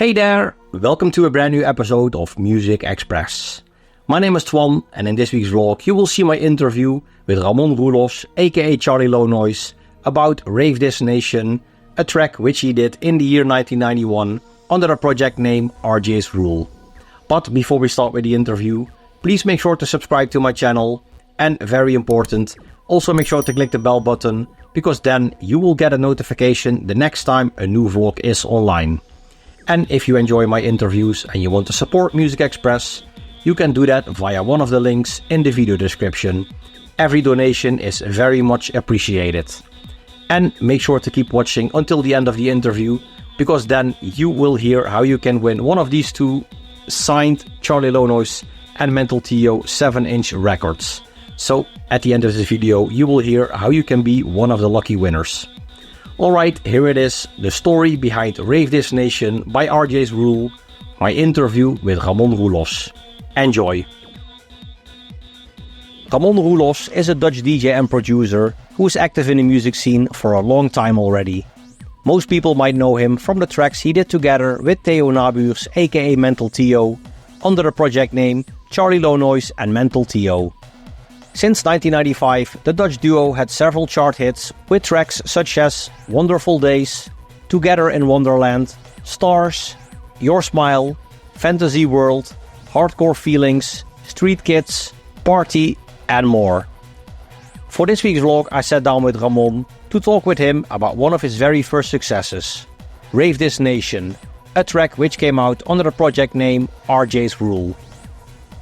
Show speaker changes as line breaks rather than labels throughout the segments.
Hey there, welcome to a brand new episode of Muzikxpress. My name is Twan, and in this week's vlog you will see my interview with Ramon Roelofs, a.k.a. Charly Lownoise, about Rave This Nation, a track which he did in the year 1991 under a project name RJ's Rule. But before we start with the interview, please make sure to subscribe to my channel, and very important, also make sure to click the bell button, because then you will get a notification the next time a new vlog is online. And if you enjoy my interviews and you want to support Muzikxpress, you can do that via one of the links in the video description. Every donation is very much appreciated. And make sure to keep watching until the end of the interview, because then you will hear how you can win one of these two signed Charly Lownoise and Mental Theo 7-inch records. So at the end of this video you will hear how you can be one of the lucky winners. Alright, here it is, the story behind Rave This Nation by RJ's Rule, my interview with Ramon Roelofs. Enjoy! Ramon Roelofs is a Dutch DJ and producer who is active in the music scene for a long time already. Most people might know him from the tracks he did together with Theo Nabuurs, a.k.a. Mental Theo, under the project name Charly Lownoise and Mental Theo. Since 1995, the Dutch duo had several chart hits with tracks such as Wonderfull Days, Together in Wonderland, Stars, Your Smile, Fantasy World, Hardcore Feelings, Streetkids, Party, and more. For this week's vlog, I sat down with Ramon to talk with him about one of his very first successes, Rave This Nation, a track which came out under the project name RJ's Rule.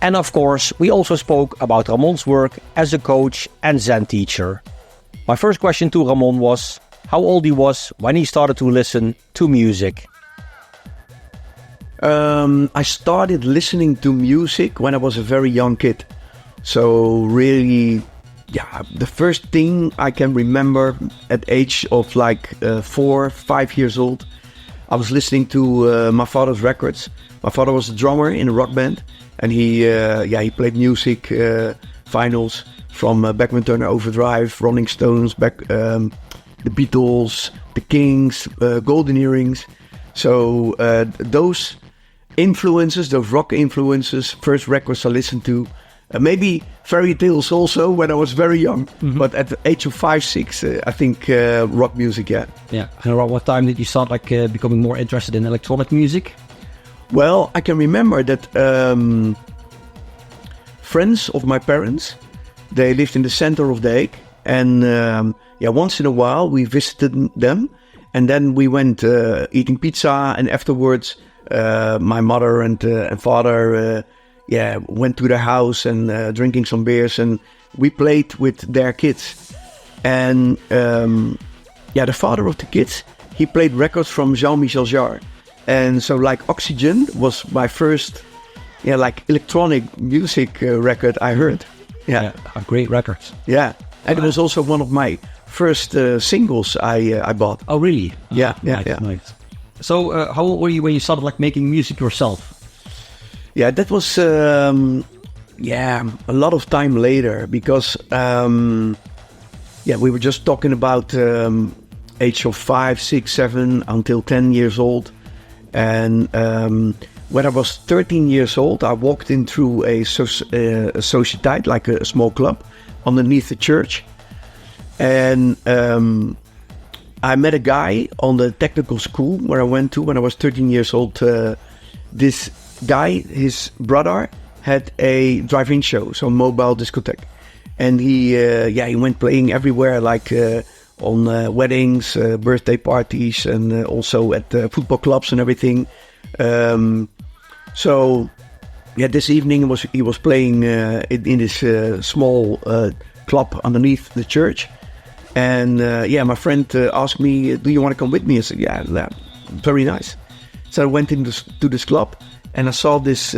And of course, we also spoke about Ramon's work as a coach and Zen teacher. My first question to Ramon was how old he was when he started to listen to music.
I started listening to music when I was a very young kid. So really, the first thing I can remember at age of 4-5 years old, I was listening to my father's records. My father was a drummer in a rock band. And he played music, vinyls from Beckman Turner Overdrive, Rolling Stones, the Beatles, the Kings, Golden Earrings. So those influences, those rock influences, first records I listened to. Maybe fairy tales also when I was very young. Mm-hmm. But at the age of 5-6, I think rock music, yeah.
Yeah, and around what time did you start becoming more interested in electronic music?
Well, I can remember that friends of my parents, they lived in the center of The Hague. And once in a while we visited them. And then we went eating pizza. And afterwards, my mother and father went to their house and drinking some beers. And we played with their kids. And the father of the kids, he played records from Jean-Michel Jarre. And so Oxygen was my first electronic music record I heard.
Yeah, a great record.
Yeah, and it was also one of my first singles I bought.
Oh, really?
Nice.
So how old were you when you started making music yourself?
Yeah, that was a lot of time later, because we were just talking about age of 5, 6, 7 until 10 years old. And when I was 13 years old, I walked in through a societeit, like a small club, underneath the church. And I met a guy on the technical school where I went to when I was 13 years old. This guy, his brother, had a drive-in show, so a mobile discotheque. And he went playing everywhere, on weddings, birthday parties, and also at football clubs and everything. This evening he was playing in this small club underneath the church. And my friend asked me, do you want to come with me? I said, yeah, very nice. So I went to this club and I saw this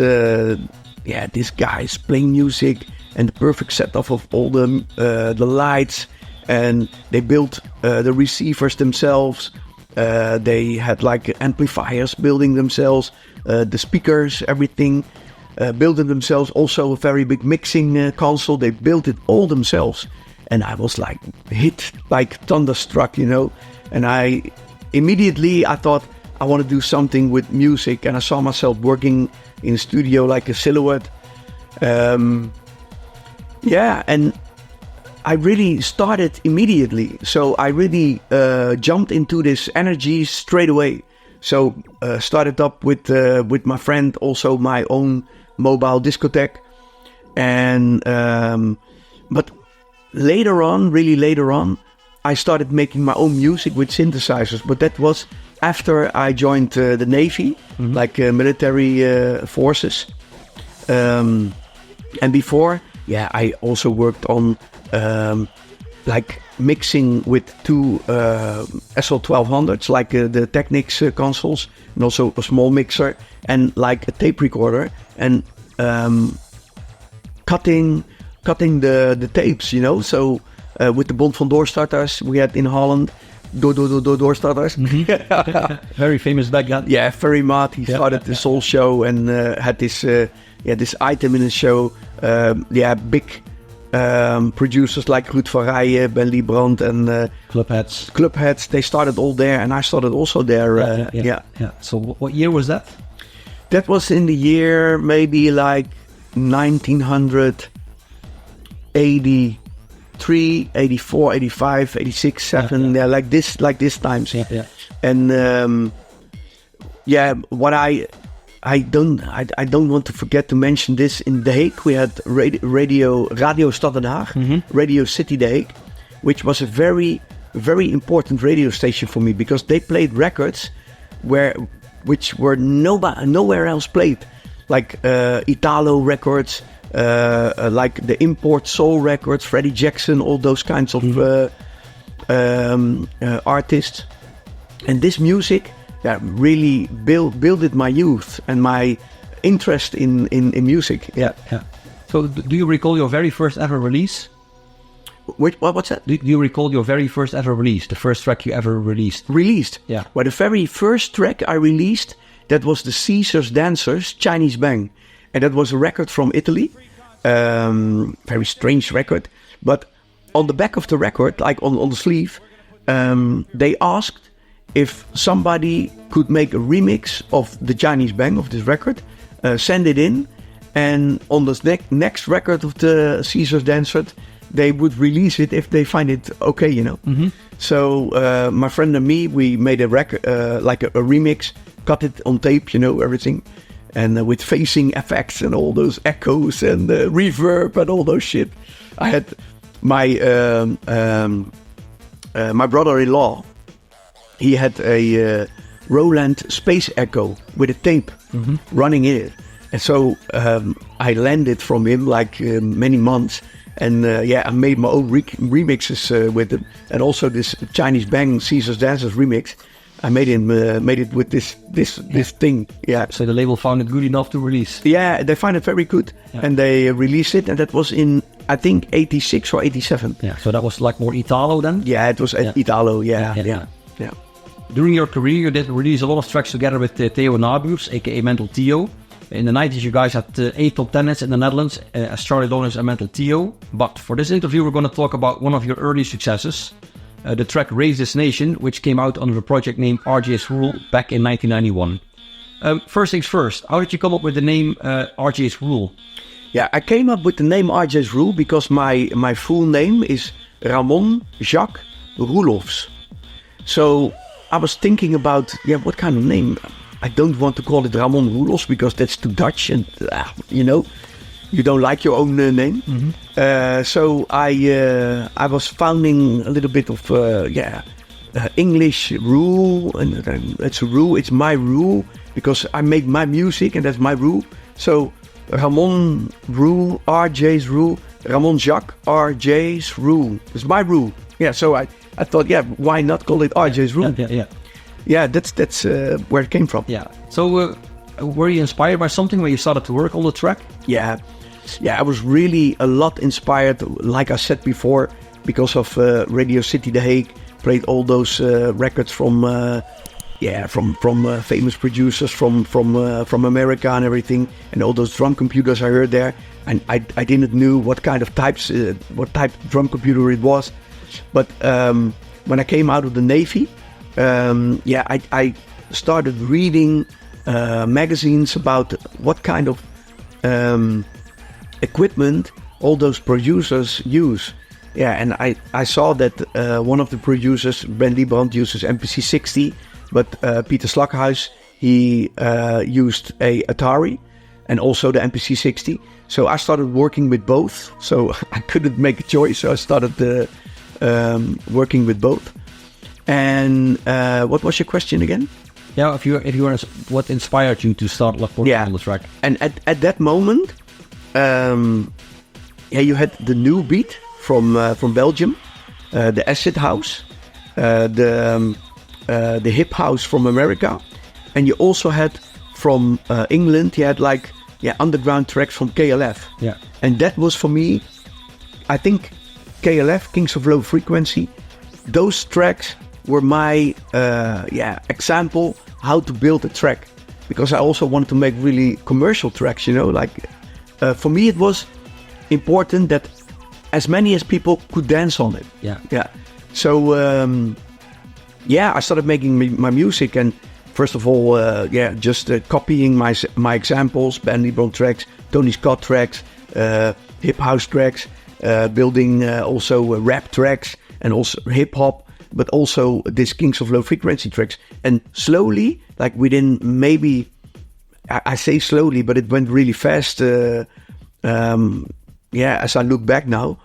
guys playing music and the perfect setup of all the lights. And they built the receivers themselves. They had amplifiers building themselves, the speakers, everything building themselves. Also a very big mixing console. They built it all themselves. And I was hit thunderstruck, And I thought I want to do something with music, and I saw myself working in a studio like a silhouette. And I really started immediately. So I really jumped into this energy straight away. So started up with my friend, also my own mobile discotheque. And but later on, I started making my own music with synthesizers. But that was after I joined the Navy, like military forces. And before, I also worked on like mixing with two SL1200s, like the Technics consoles, and also a small mixer, and like a tape recorder, and cutting the tapes, you know. So with the Wonderfull Doorstarters we had in Holland, Doorstarters.
Very famous back then.
Yeah, very mad. He started this whole show and had this this item in the show. Big producers like Ruud van Rijen, Ben Liebrand, and Clubheads. They started all there, and I started also there.
So what year was that?
That was in the year maybe like 1983, 84, 85, 86, 7. Like this times. And what I don't want to forget to mention this. In The Hague we had Radio Stad Den Haag, Radio City The Hague, which was a very, very important radio station for me, because they played records which were nowhere else played, like Italo records, like the import soul records, Freddie Jackson, all those kinds of artists. And this music really builded my youth and my interest in music.
So do you recall your very first ever release?
What's that?
Do you recall your very first ever release, the first track you ever released?
Yeah. Well, the very first track I released, that was the Caesar's Dancers Chinese Bang. And that was a record from Italy. Very strange record. But on the back of the record, like on the sleeve, they asked if somebody could make a remix of the Chinese Bang of this record, send it in, and on the next record of the Caesar's Dancers, they would release it if they find it okay, you know. So my friend and me, we made a record, like a remix, cut it on tape, you know, everything, and with phasing effects and all those echoes and reverb and all those shit. I had my my brother-in-law. He had a Roland Space Echo with a tape running in it. And so I landed from him like many months. And I made my own remixes with him. And also this Chinese Bang Caesar's Dancers remix. I made it with this thing. Yeah.
So the label found it good enough to release.
Yeah, they found it very good. Yeah. And they released it. And that was in, I think, 86 or 87.
Yeah, so that was like more Italo then?
Yeah, it was Italo. Yeah.
During your career, you did release a lot of tracks together with Theo Nabuurs, a.k.a. Mental Theo. In the 90s, you guys had 8 top 10 hits in the Netherlands as Charly Lownoise and Mental Theo. But for this interview, we're going to talk about one of your early successes, the track Rave This Nation, which came out under the project name RJ's Rule back in 1991. First things first, how did you come up with the name RJ's Rule?
Yeah, I came up with the name RJ's Rule because my full name is Ramon Jacques Roelofs. So I was thinking about, what kind of name? I don't want to call it Ramon Roelofs because that's too Dutch and, you don't like your own name. So I was founding a little bit of, English rule. And it's a rule, it's my rule because I make my music and that's my rule. So Ramon Rule, RJ's Rule, Ramon Jacques, RJ's Rule. It's my rule. Yeah, so I thought, why not call it RJ's Rule? Yeah, that's where it came from.
Yeah. So were you inspired by something when you started to work on the track?
Yeah, I was really a lot inspired, like I said before, because of Radio City The Hague. Played all those records from famous producers from America and everything, and all those drum computers I heard there. And I didn't know what type of drum computer it was. But when I came out of the Navy, I started reading magazines about what kind of equipment all those producers use. Yeah, and I saw that one of the producers, Ben Liebrand, uses MPC 60, but Peter Slakhuis, he used a Atari and also the MPC 60. So I started working with both. So I couldn't make a choice. So I started working with both. And what was your question again?
Yeah, if you were, what inspired you to start working on the track?
And at that moment, you had the new beat from Belgium, the acid house, the hip house from America, and you also had from England. You had underground tracks from KLF.
Yeah,
and that was for me. I think KLF, Kings of Low Frequency, those tracks were my example how to build a track, because I also wanted to make really commercial tracks. For me it was important that as many as people could dance on it.
Yeah.
So I started making my music, and first of all, just copying my examples, Ben Liebrand tracks, Tony Scott tracks, hip house tracks, building also rap tracks and also hip hop, but also this Kings of Low Frequency tracks. And slowly, like within maybe, I say slowly, but it went really fast. As I look back now,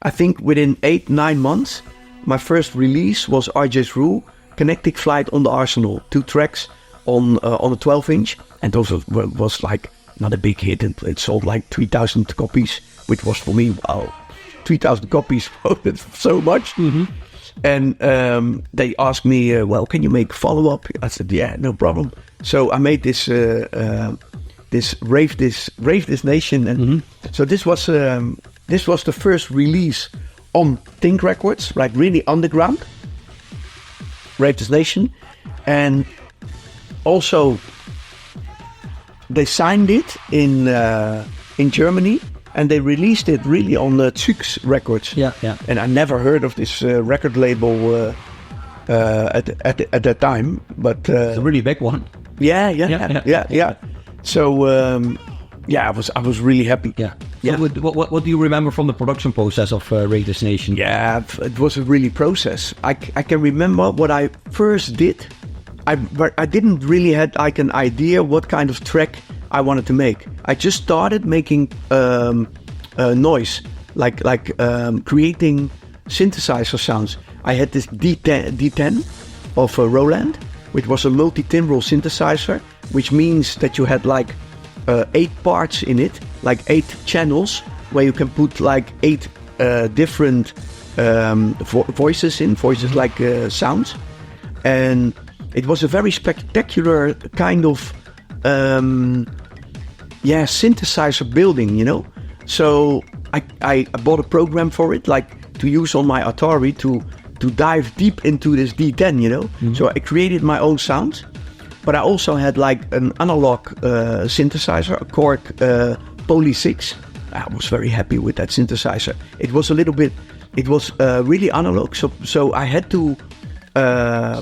I think within 8-9 months, my first release was RJ's Rule, Connecting Flight on the Arsenal, 2 tracks on a 12-inch, and those was like not a big hit. It sold like 3,000 copies, which was for me, wow, 3,000 copies, that's so much.
Mm-hmm.
And they asked me, can you make follow-up? I said, yeah, no problem. So I made this Rave This Nation, and so this was the first release on Think Records, like really underground. Rave This Nation, and also they signed it in Germany, and they released it really on Zux Records.
Yeah.
And I never heard of this record label at that time, but
it's a really big one.
Yeah. So I was really happy.
Yeah. So what do you remember from the production process of Rave This Nation?
Yeah, it was a really process. I can remember what I first did. I didn't really had like an idea what kind of track I wanted to make. I just started making noise, like creating synthesizer sounds. I had this D10 of Roland, which was a multi-timbral synthesizer, which means that you had like 8 parts in it, like 8 channels, where you can put like 8 different voices like sounds. And it was a very spectacular kind of synthesizer building, So I bought a program for it, like to use on my Atari to dive deep into this D10,
Mm-hmm.
So I created my own sound. But I also had like an analog synthesizer, a Korg Poly 6. I was very happy with that synthesizer. It was really analog. So I had to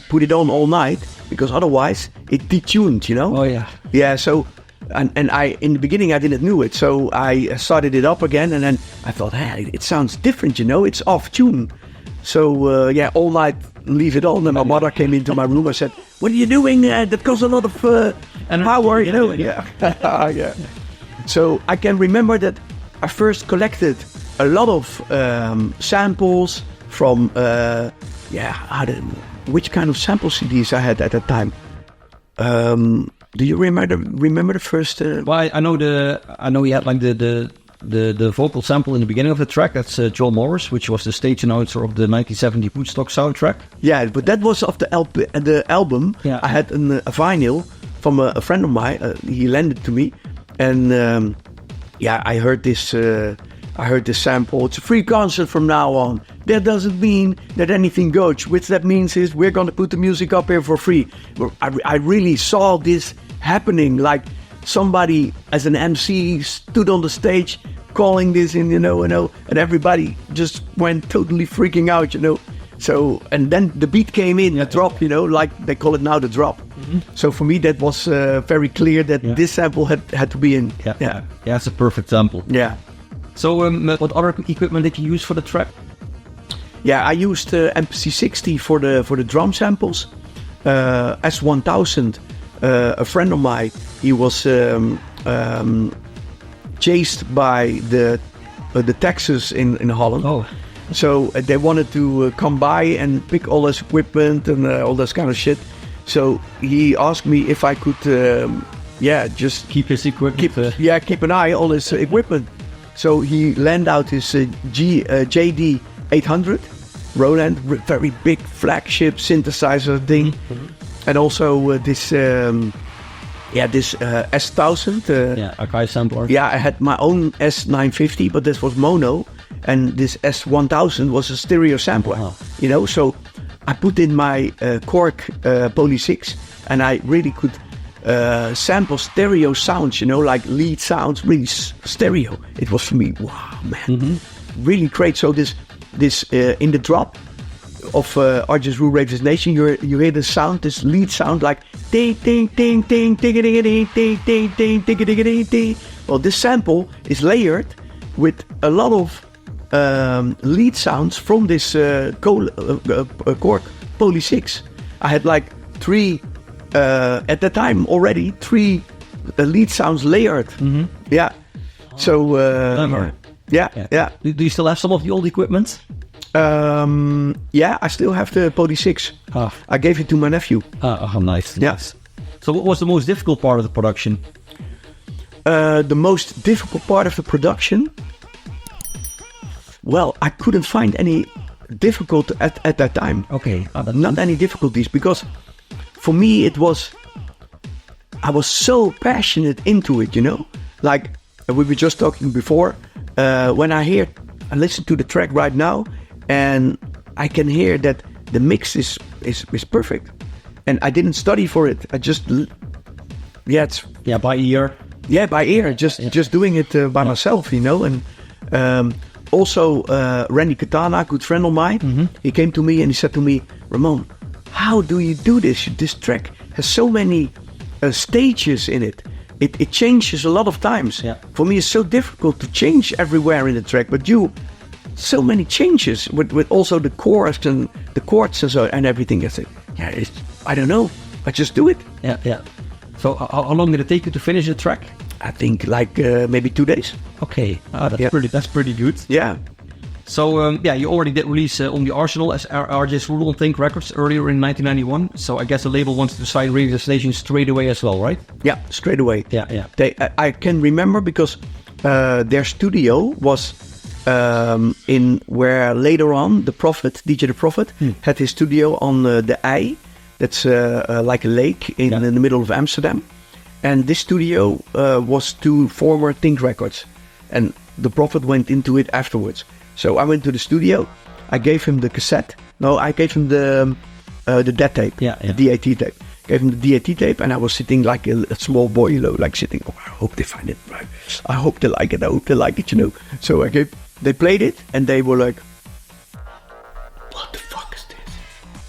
put it on all night, because otherwise it detuned,
Oh yeah.
Yeah, so, and I, in the beginning I didn't know it. So I started it up again, and then I thought, hey, it sounds different, it's off tune. So all night leave it on, and my mother came into my room and said, "What are you doing? That costs a lot of power, Yeah. Yeah. So I can remember that I first collected a lot of samples from which kind of sample CDs I had at that time. Do you remember the first?
Well, I know you had like the vocal sample in the beginning of the track. That's John Morris, which was the stage announcer of the 1970 Woodstock soundtrack.
Yeah, but that was of the album.
Yeah.
I had a vinyl from a friend of mine. He lent it to me, and I heard this. I heard this sample. It's a free concert from now on. That doesn't mean that anything goes. Which that means is we're going to put the music up here for free. I really saw this happening. Like somebody as an MC stood on the stage calling this in, and everybody just went totally freaking out, So, and then the beat came in, a drop, like they call it now, the drop. So for me, that was very clear that this sample had to be in.
Yeah, it's a perfect sample.
Yeah.
So what other equipment did you use for the track?
Yeah, I used MPC60 for the drum samples. S1000, a friend of mine, he was chased by the taxes in Holland.
Oh.
So they wanted to come by and pick all his equipment and all this kind of shit. So he asked me if I could, just
keep his equipment.
Keep an eye on his equipment. So he lent out his JD 800 Roland, very big flagship synthesizer thing, and also this S1000.
Archive sampler.
Yeah, I had my own S950, but this was mono, and this S1000 was a stereo sampler.
Wow.
So I put in my Korg Poly 6, and I really could sample stereo sounds, like lead sounds, really stereo. It was for me, wow, man, really great. So this in the drop of Argent's Rule Rave This Nation, you hear the sound, this lead sound like ding ding ding ding ding ding ding ding ding ding ding ding ding. Well, this sample is layered with a lot of lead sounds from this Korg Poly 6. I had like three at the time already, three lead sounds layered. Yeah. So yeah.
Do you still have some of the old equipment?
I still have the Poly 6. I gave it to my nephew.
Nice.
Yes.
So what was the most difficult part of the production?
The most difficult part of the production? Well, I couldn't find any difficult at that time.
Okay.
Not any difficulties, because for me I was so passionate into it, Like we were just talking before, when I listen to the track right now, and I can hear that the mix is perfect, and I didn't study for it. I just
by ear.
Yeah, by ear, just doing it by myself, and also Randy Katana, good friend of mine, he came to me and he said to me, Ramon, how do you do this? This track has so many stages in it. It changes a lot of times.
Yeah.
For me, it's so difficult to change everywhere in the track, but so many changes with also the chorus and the chords and everything. I said, I don't know, I just do it.
Yeah. So how long did it take you to finish the track?
I think like maybe 2 days.
Okay, that's pretty good.
Yeah.
So you already did release on the Arsenal as RJ's Rule on Think Records earlier in 1991. So I guess the label wants to sign Rave This Nation straight away as well, right?
Yeah, straight away.
Yeah.
I can remember because their studio was in where later on DJ the Prophet had his studio on the I. That's like a lake in the middle of Amsterdam. And this studio was to former Think Records. And the Prophet went into it afterwards. So I went to the studio. I gave him the cassette. No, I gave him the DAT tape. The DAT tape. Gave him the DAT tape, and I was sitting like a small boy, like sitting. Oh, I hope they find it right. I hope they like it. I hope they like it. So they played it, and they were like, "What the fuck is this?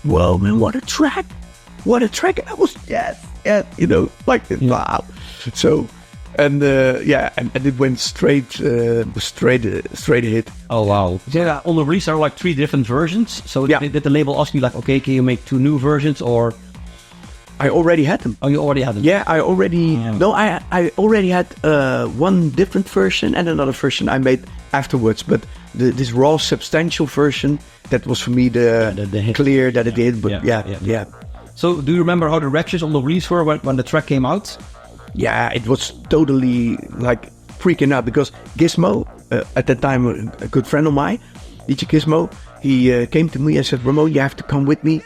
Whoa, man! What a track! What a track!" And I was like this. Wow. So. And and it went straight hit.
Oh wow! Yeah, on the release there are like 3 different versions. So did the label ask you like, okay, can you make 2 new versions, or?
I already had them.
Oh, you already had them?
Yeah, I already. Yeah. No, I already had one different version and another version I made afterwards. But this raw, substantial version, that was for me the hit. Clear that it did. But yeah.
So do you remember how the reactions on the release were when the track came out?
Yeah, it was totally like freaking out because Gizmo, at that time a good friend of mine, DJ Gizmo, he came to me and said, Ramon, you have to come with me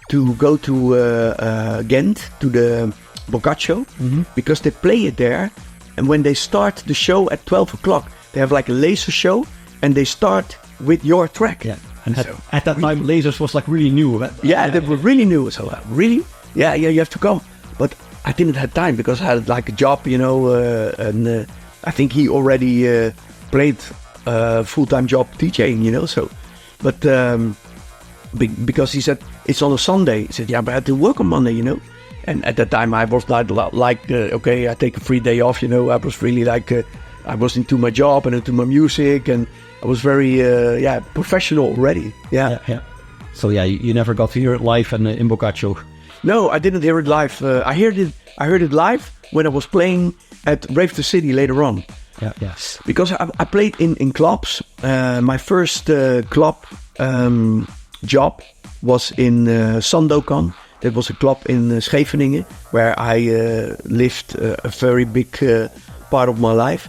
to go to Ghent, to the Boccaccio, because they play it there. And when they start the show at 12 o'clock, they have like a laser show and they start with your track.
Yeah. And at that time, lasers was like really new.
They were really new. So really? Yeah, you have to come. But I didn't have time because I had like a job, and I think he already played full-time job DJing, so. But because he said, it's on a Sunday. He said, yeah, but I had to work on Monday, And at that time, I was not like, okay, I take a free day off. I was really like, I was into my job and into my music, and I was very, professional already. Yeah.
So you never got to hear it live in Boccaccio.
No, I didn't hear it live. I heard it live when I was playing at Rave the City later on.
Yes.
Because I played in clubs. My first club job was in Sandokan. That was a club in Scheveningen, where I lived a very big part of my life.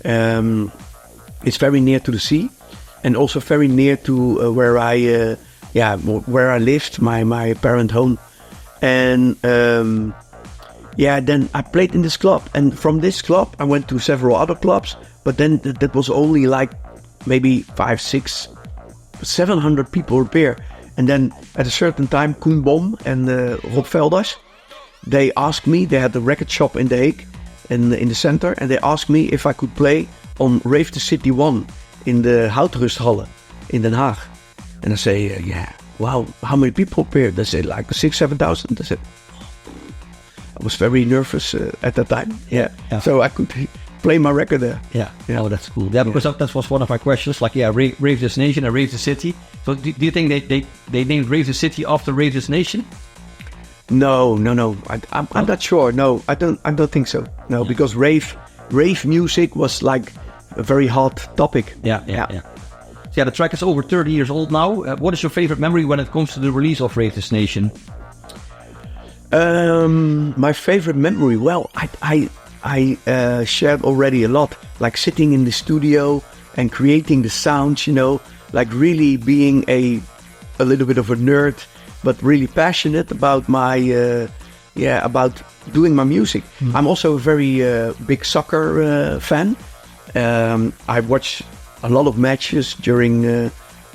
It's very near to the sea, and also very near to where I lived, my parent home. And then I played in this club, and from this club I went to several other clubs, but then that was only like maybe 500, 600, 700 people per. And then at a certain time, Koen Bom and Rob Velders, they asked me, they had a record shop in The Hague, in the center, and they asked me if I could play on Rave the City 1 in the Houtrusthalle in Den Haag. And I say, wow, how many people per? They said like 6,000, 7,000. I said, I was very nervous at that time. Yeah. So I could play my record there.
Yeah. Oh, that's cool. Yeah, because that was one of my questions. Like, Rave This Nation and Rave the City. So do you think they named Rave the City after Rave This Nation?
No. I'm not sure. No, I don't think so. No, because rave music was like a very hot topic.
Yeah. So the track is over 30 years old now. What is your favorite memory when it comes to the release of Rave This Nation?
My favorite memory, well, I shared already a lot, like sitting in the studio and creating the sounds, like really being a little bit of a nerd, but really passionate about about doing my music. I'm also a very big soccer fan. I watch a lot of matches during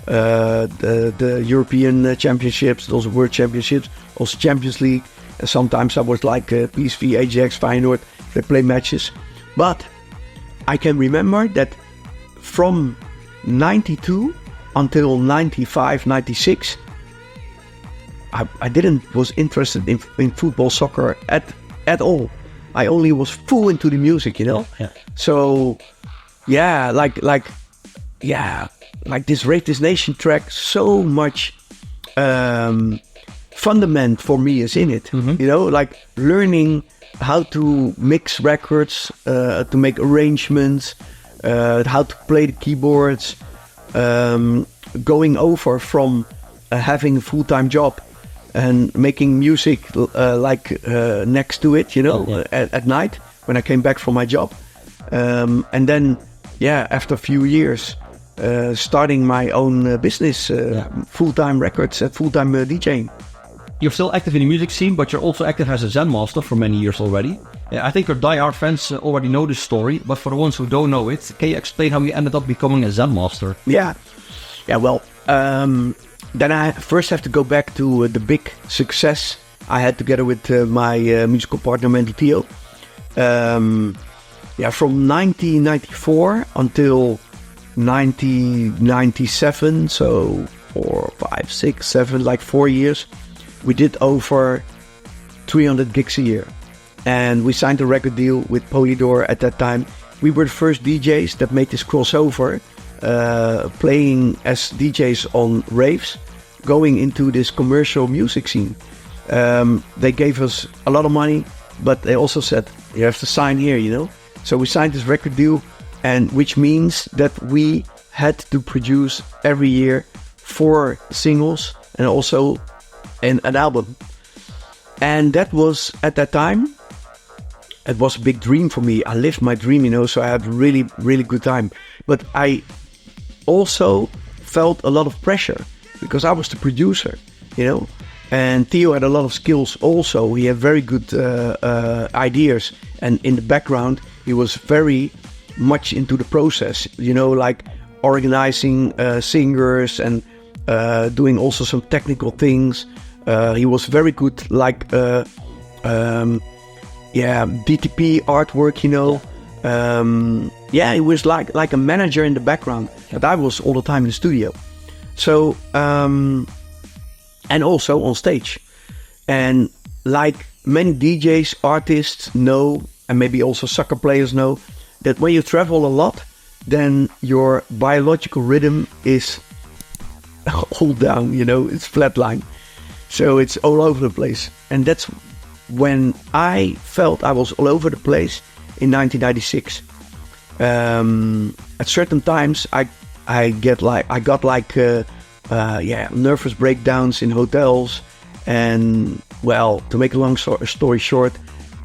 the European Championships, also World Championships, also Champions League. Sometimes I was like PSV, Ajax, Feyenoord. They play matches. But I can remember that from 92 until 95, 96, I was interested in football, soccer at all. I only was full into the music,
Yeah.
So, like this Rave This Nation track, so much fundament for me is in it. Like learning how to mix records, to make arrangements, how to play the keyboards, going over from having a full-time job and making music next to it, at night when I came back from my job. And then, after a few years, starting my own business, full-time records, full-time DJing.
You're still active in the music scene, but you're also active as a Zen master for many years already. I think your die-hard fans already know this story, but for the ones who don't know it, can you explain how you ended up becoming a Zen master?
Well, then I first have to go back to the big success I had together with my musical partner Mental Theo. From 1994 until 1997, so 4, 5, 6, 7, like 4 years, we did over 300 gigs a year. And we signed a record deal with Polydor at that time. We were the first DJs that made this crossover, playing as DJs on raves, going into this commercial music scene. They gave us a lot of money, but they also said, you have to sign here, So we signed this record deal, and which means that we had to produce every year 4 singles and also an album. And that was, at that time, it was a big dream for me. I lived my dream, so I had really, really good time. But I also felt a lot of pressure because I was the producer, And Theo had a lot of skills also. He had very good ideas. And in the background, he was very much into the process, like organizing singers and doing also some technical things. He was very good, like DTP artwork, he was like a manager in the background, but I was all the time in the studio. So and also on stage. And like many DJs, artists know, and maybe also soccer players know, that when you travel a lot, then your biological rhythm is all down, it's flatline. So it's all over the place. And that's when I felt I was all over the place in 1996. At certain times, I got nervous breakdowns in hotels. And well, to make a long story short,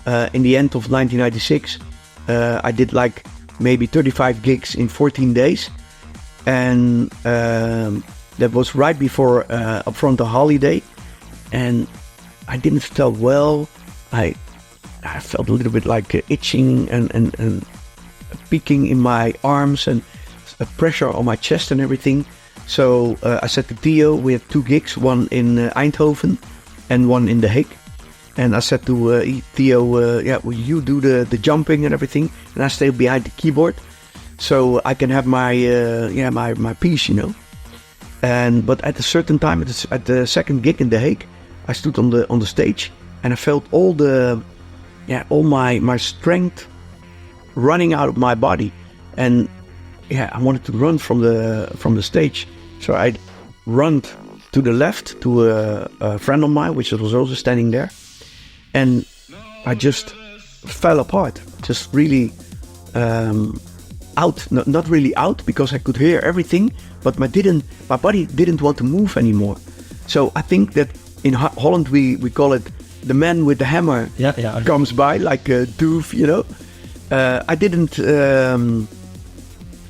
in the end of 1996, I did like maybe 35 gigs in 14 days. And that was right before upfront the holiday. And I didn't feel well. I felt a little bit like itching and peaking in my arms and a pressure on my chest and everything. So I said to Theo, we have 2 gigs, one in Eindhoven and one in The Hague. And I said to Theo, will you do the jumping and everything? And I stay behind the keyboard so I can have my my piece, But at a certain time, at the second gig in The Hague, I stood on the stage and I felt all my strength running out of my body, and I wanted to run from the stage. So I ran to the left to a friend of mine, which was also standing there, and I just fell apart, just really out, not really out, because I could hear everything, but my body didn't want to move anymore. So I think that in Holland we call it the man with the hammer comes by, like a doof, I didn't.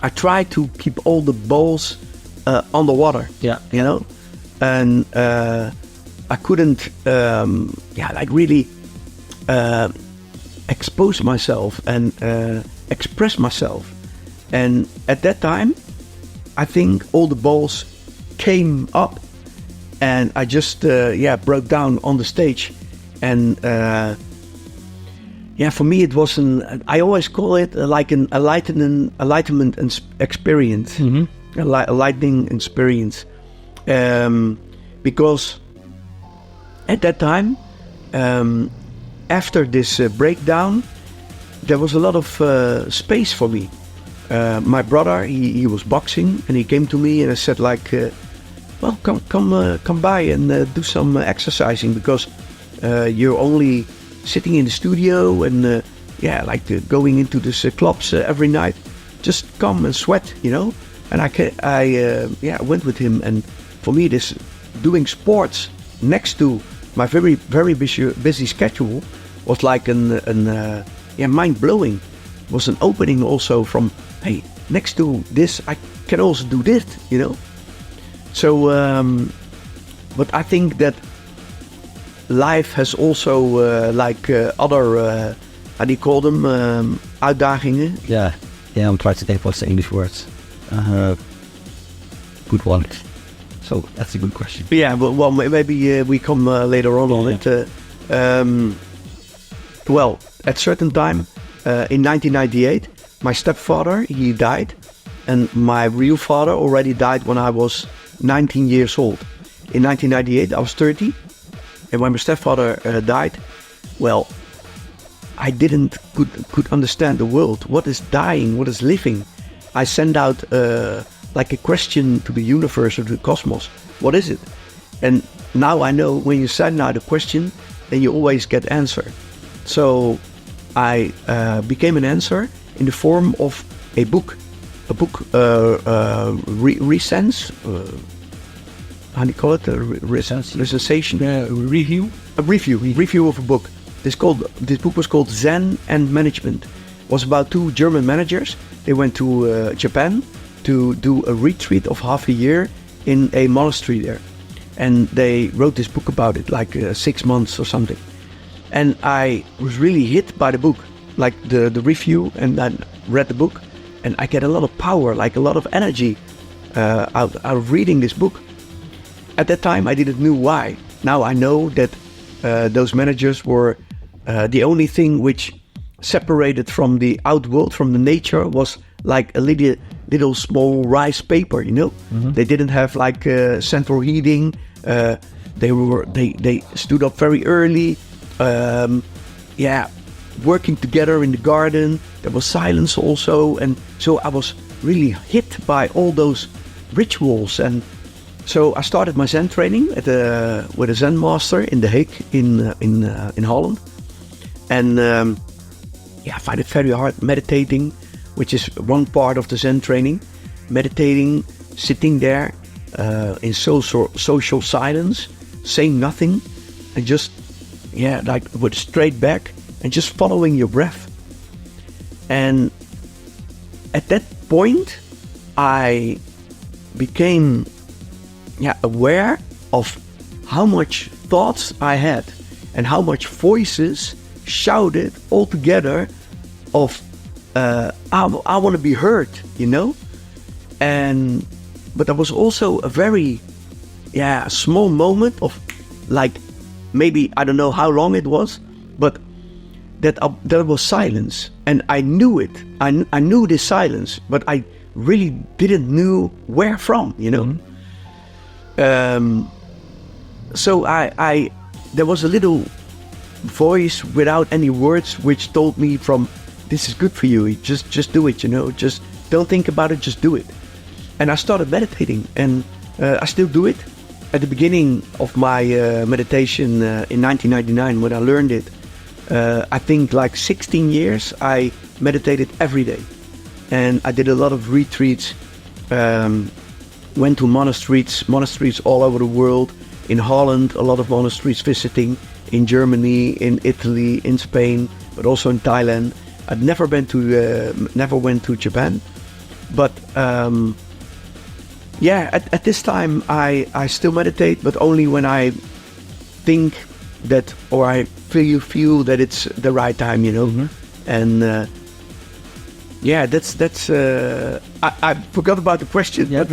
I tried to keep all the balls on the water. And I couldn't. Really expose myself and express myself. And at that time, I think all the balls came up, and I just broke down on the stage. And for me it was I always call it like an enlightenment experience, a lightning experience, because at that time, after this breakdown, there was a lot of space for me. My brother, he was boxing, and he came to me and I said come by and do some exercising, because you're only sitting in the studio and going into these clubs every night. Just come and sweat, And I went with him, and for me, this doing sports next to my very very busy schedule was like mind blowing. It was an opening also from, hey, next to this I can also do this, So, but I think that life has also other, how do you call them, uitdagingen?
Yeah, I'm trying to think what's the English words. Good one. So that's a good question.
Yeah, well maybe we come later on it. Well, at certain time in 1998, my stepfather, he died, and my real father already died when I was 19 years old. In 1998, I was 30. And when my stepfather died, well, I could understand the world. What is dying? What is living? I sent out like a question to the universe or the cosmos. What is it? And now I know when you send out a question, then you always get answer. So I became an answer in the form of a book. A book, resense. How do you call it? A recension?
Review?
A review of a book. This book was called Zen and Management. It was about 2 German managers. They went to Japan to do a retreat of half a year in a monastery there. And they wrote this book about it, like 6 months or something. And I was really hit by the book, like the review, and then read the book. And I get a lot of power, like a lot of energy out of reading this book. At that time, I didn't know why. Now I know that those managers were the only thing which separated from the outworld, from the nature, was like a little small rice paper, Mm-hmm. They didn't have like central heating. They stood up very early. working together in the garden. There was silence also, and so I was really hit by all those rituals. And so I started my Zen training with a Zen master in The Hague in Holland. And I find it very hard meditating, which is one part of the Zen training. Meditating, sitting there in social silence, saying nothing, and just with a straight back and just following your breath. And at that point, I became aware of how much thoughts I had and how much voices shouted all together of I want to be heard, but there was also a very small moment of maybe I don't know how long it was, but that there was silence, and I knew it. I knew this silence, but I really didn't know where from, So I there was a little voice without any words which told me this is good for you. Just do it, just don't think about it, just do it. And I started meditating, and I still do it. At the beginning of my meditation in 1999, when I learned it, I think 16 years, I meditated every day. And I did a lot of retreats, went to monasteries all over the world. In Holland, a lot of monasteries visiting. In Germany, in Italy, in Spain, but also in Thailand. I'd never went to Japan. But at this time I still meditate, but only when I think that, or I feel that it's the right time,
Mm-hmm.
And that's I forgot about the question.
Yeah,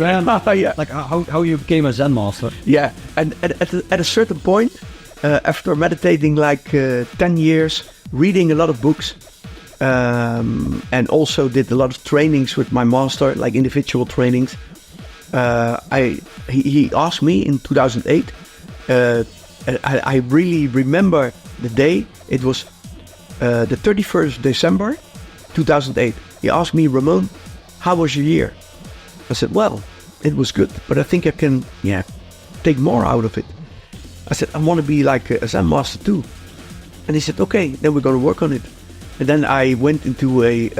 like how you became a Zen master.
Yeah, and at a certain point, after meditating 10 years, reading a lot of books, and also did a lot of trainings with my master, individual trainings. He asked me in 2008. I really remember the day. It was the 31st December, 2008. He asked me, Ramon, how was your year? I said, well, it was good, but I think I can take more out of it. I said, I want to be like a Zen master too. And he said, okay, then we're going to work on it. And then I went into a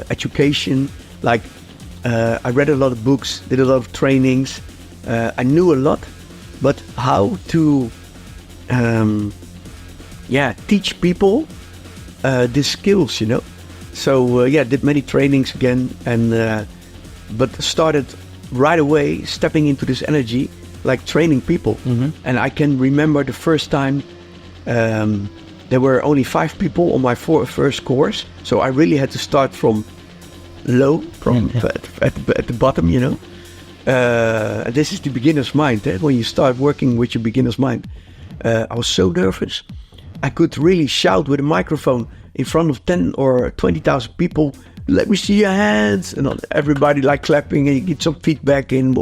education, I read a lot of books, did a lot of trainings. I knew a lot, but how to teach people these skills, So did many trainings again, and but started right away stepping into this energy, training people.
Mm-hmm.
And I can remember the first time there were only 5 people on my first course, so I really had to start from low, at the bottom, this is the beginner's mind, when you start working with your beginner's mind. I was so nervous. I could really shout with a microphone in front of 10 or 20,000 people, let me see your hands, and everybody clapping, and you get some feedback in,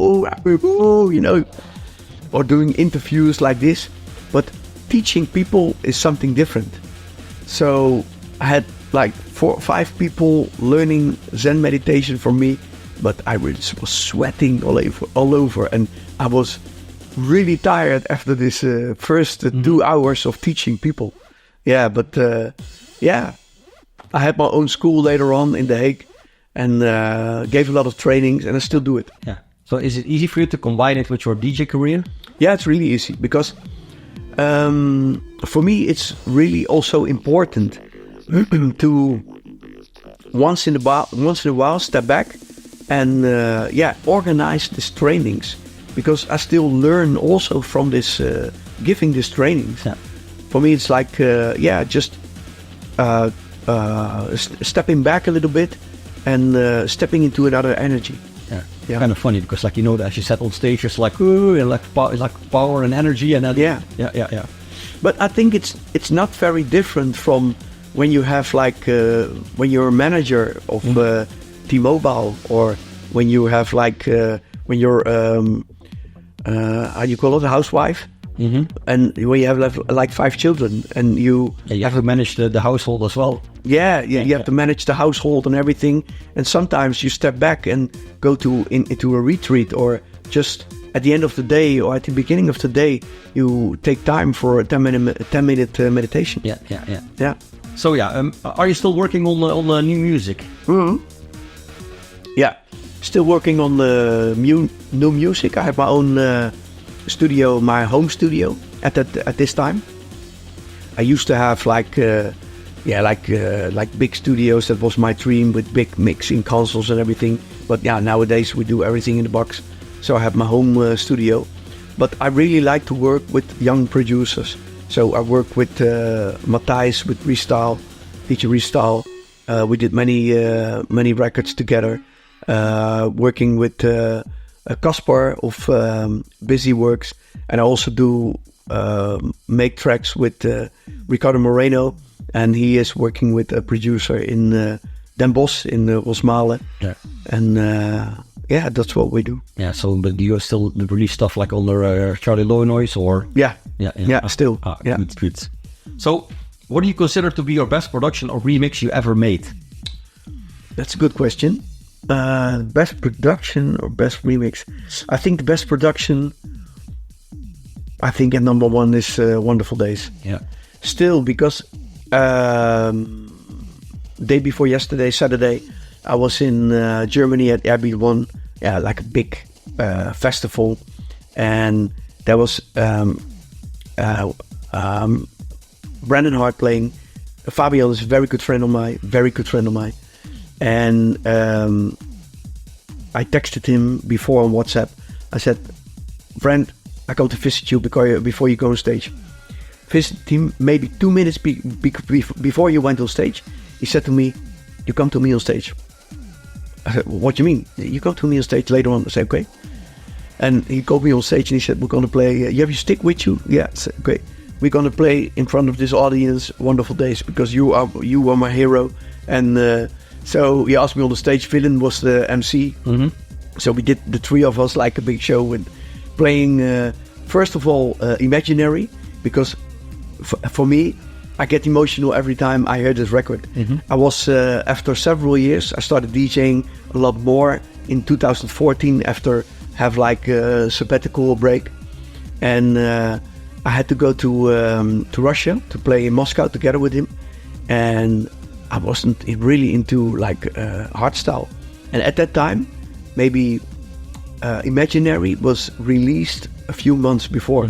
or doing interviews like this. But teaching people is something different. So I had 4 or 5 people learning Zen meditation from me, but I really was sweating all over, and I was really tired after this first 2 hours of teaching people. But I had my own school later on in The Hague, and gave a lot of trainings, and I still do it.
Yeah. So is it easy for you to combine it with your DJ career?
Yeah, it's really easy, because for me it's really also important to once in a while step back and organize these trainings, because I still learn also from this giving these trainings.
Yeah.
For me it's just stepping back a little bit and stepping into another energy.
Yeah. Kind of funny, because as you said on stage, it's power and energy, and that, yeah.
But I think it's not very different from when you have when you're a manager of T-Mobile, or when you have when you're how do you call it, a housewife, and when you have like 5 children, and you
have to manage the household as well.
You have to manage the household and everything. And sometimes you step back and go into a retreat, or just at the end of the day or at the beginning of the day, you take time for a 10-minute meditation.
Yeah. So are you still working on new music?
Yeah, still working on the new music. I have my own studio, my home studio at this time. I used to have like big studios. That was my dream, with big mixing consoles and everything. But nowadays we do everything in the box. So I have my home studio. But I really like to work with young producers. So I work with Matthijs, with Restyle, DJ Restyle. We did many records together. Working with Caspar of Busy Works, and I also do make tracks with Ricardo Moreno, and he is working with a producer in Den Bosch in Rosmalen. And that's what we do.
So but do you still release stuff like under Charly Lownoise, or?
Still.
Good. So what do you consider to be your best production or remix you ever made?
That's a good question. Best production or best remix? I think the best production, at number 1 is Wonderfull Days. Still, because day before yesterday, Saturday, I was in Germany at RB1, like a big festival, and there was Brandon Hart playing. Fabio is a very good friend of mine. And I texted him before on WhatsApp. I said, "Friend, I come to visit you before you go on stage." Visit him maybe 2 minutes before you went on stage. He said to me, "You come to me on stage." I said, "What do you mean?" "You come to me on stage later on." I said, "Okay." And he called me on stage and he said, "We're going to play, you have your stick with you?" "Yeah." I said, "Okay. We're going to play in front of this audience Wonderfull Days, because you are my hero." And so he asked me on the stage. Villain was the MC. So we did, the 3 of us, like a big show, with playing first of all Imaginary, because for me, I get emotional every time I hear this record. I was after several years, I started DJing a lot more in 2014 after have like a sabbatical break, and I had to go to Russia to play in Moscow together with him, and I wasn't really into like hardstyle. And at that time, maybe Imaginary was released a few months before.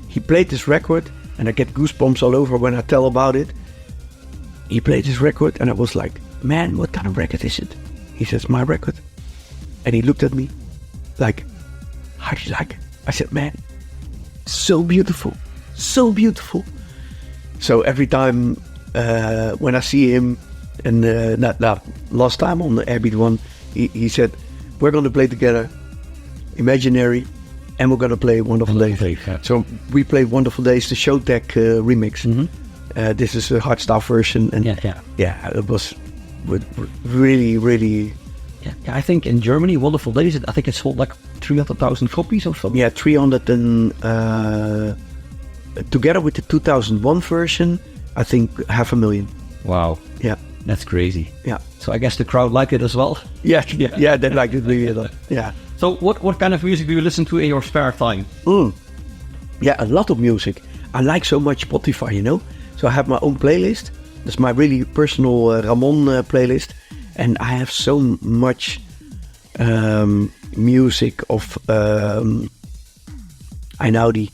He played this record, and I get goosebumps all over when I tell about it. He played this record, and I was like, "Man, what kind of record is it?" He says, "My record." And he looked at me like, "How do you like it?" I said, "Man, so beautiful, so beautiful." So every time when I see him, and last time on the Airbeat one, he said, "We're going to play together Imaginary, and we're going to play Wonderfull Days." So we played Wonderfull Days, the Showtech remix. This is a hardstyle version, and it was really, really.
I think in Germany, Wonderfull Days, I think it sold like 300,000 copies or something.
300, and together with the 2001 version, I think 500,000.
Wow.
Yeah.
That's crazy.
Yeah.
So I guess the crowd liked it as well.
Yeah, they liked it really a lot. Yeah.
So what kind of music do you listen to in your spare time?
Yeah, a lot of music. I like so much Spotify, you know. So I have my own playlist. That's my really personal Ramon playlist. And I have so much music of Einaudi.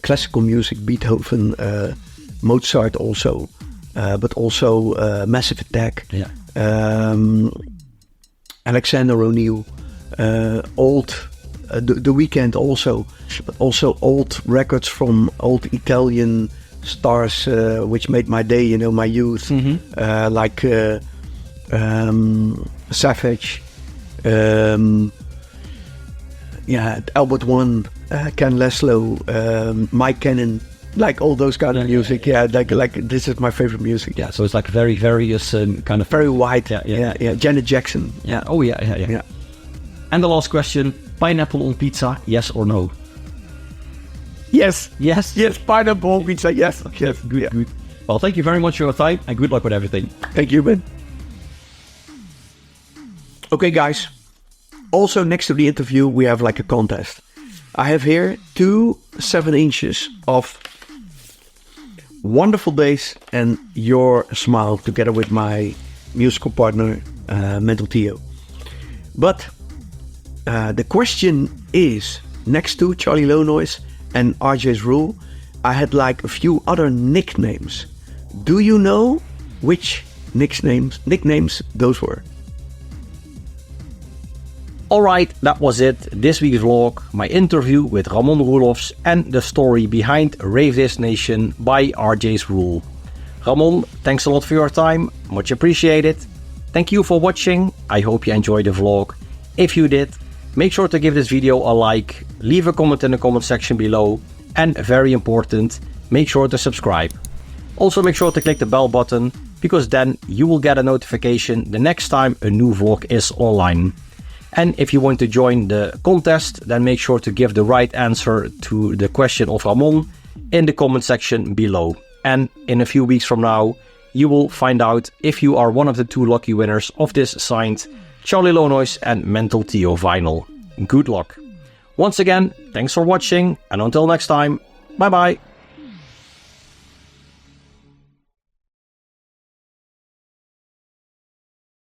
Classical music, Beethoven, Mozart also. But also Massive Attack. Alexander O'Neill, old The Weeknd also, but also old records from old Italian stars, which made my day, you know, my youth, like Savage, Albert One, Ken Laszlo, Mike Cannon, like all those kind of music. Like this is my favorite music.
So it's like very various kind of
very wide. Janet Jackson.
Yeah. And the last question: Pineapple on pizza, yes or no?
Yes.
Yes?
Yes, pineapple pizza, yes. Yes,
Good, good. Well, thank you very much for your time and good luck with everything.
Thank you, man. Okay, guys. Also, next to the interview, we have like a contest. I have here 2 7-inches of Wonderfull Days and Your Smile together with my musical partner, Mental Theo. But the question is, next to Charly Lownoise and RJ's Rule, I had like a few other nicknames. Do you know which nicknames those were?
Alright, that was it. This week's vlog, my interview with Ramon Roelofs and the story behind Rave This Nation by RJ's Rule. Ramon, thanks a lot for your time. Much appreciated. Thank you for watching. I hope you enjoyed the vlog. If you did, make sure to give this video a like, leave a comment in the comment section below, and very important, make sure to subscribe. Also make sure to click the bell button, because then you will get a notification the next time a new vlog is online. And if you want to join the contest, then make sure to give the right answer to the question of Ramon in the comment section below. And in a few weeks from now, you will find out if you are one of the 2 lucky winners of this signed Charly Lownoise and Mental Theo vinyl. Good luck. Once again, thanks for watching, and until next time, bye bye.